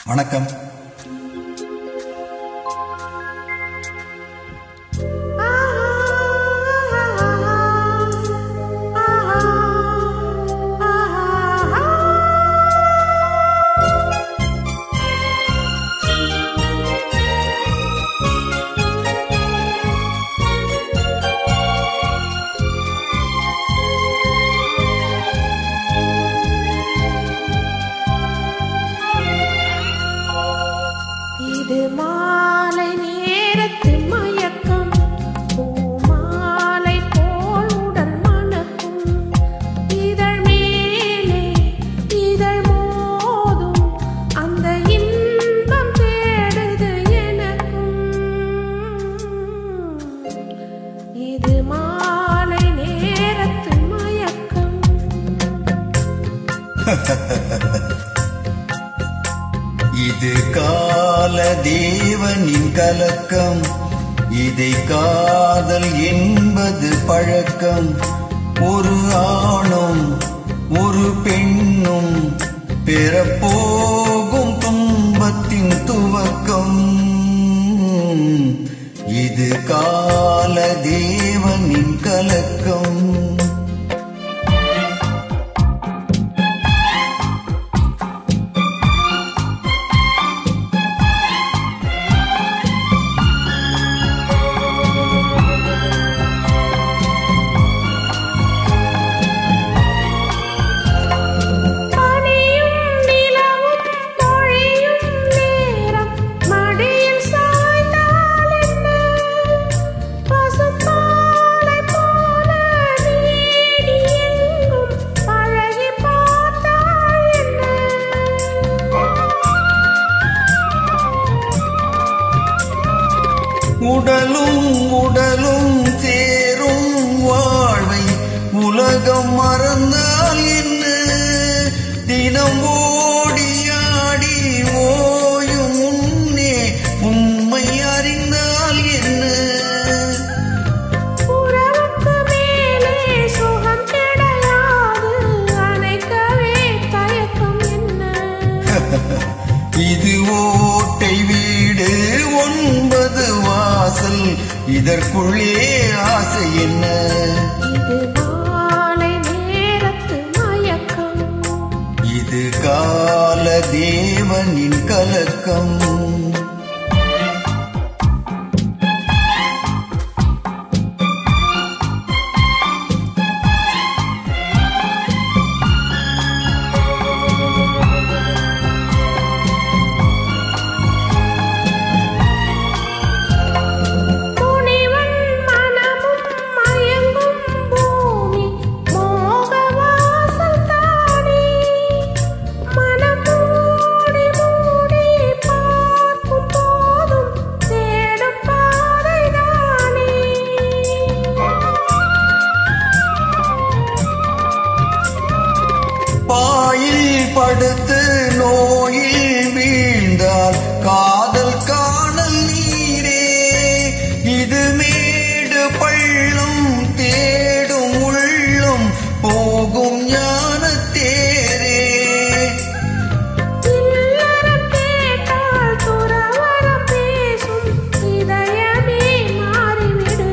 வணக்கம். இது மாலை நேரத்து மயக்கம், பூமாலை போல் உடல் மணக்கும், இதழ் மேலே இதழ் மோதும் அந்த இன்பம் தேடுது எனக்கும். இது மாலை நேரத்து மயக்கம். இது கால தேவனின் கலக்கம், இதை காதல் என்பது பழக்கம். ஒரு ஆணும் ஒரு பெண்ணும் பெறப்போகும் துன்பத்தின் துவக்கம். இது கால தேவனின் கலக்கம். உடலும் உடலும் சேரும் வாழ்வை உலகம் மறந்தால் என்ன? தினம் ஓடியாடி ஓயும் முன்னே உண்மை அறிந்தால் என்ன? உறவுக்கு மேலே சுகம் கிடையாது, அணைக்கவே தயக்கம் என்ன? இது ஓட்டை வீடு 9 வாசல், இதற்குள்ளே ஆசை என்ன? இது மாலை நேரத்து மயக்கம். இது கால தேவனின் கலக்கம். பாயில் படுத்து நோயில் வீழ்ந்தால் காதல் காணல் நீரே. இது மேடு பள்ளம் தேடும் உள்ளம் போகும் ஞான தேரே. இல்லறம் கேட்டால் துறவறம் பேசும் இதயமே மாறிவிடு.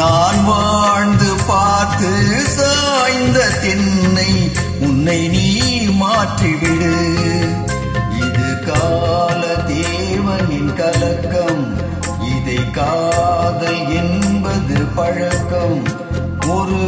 நான் வாழ்ந்து பார்த்து சாய்ந்த தென்னை உன்னை நீ மாற்றிவிடு. இது கால தேவனின் கலக்கம், இதை காதல் என்பது பழக்கம். ஒரு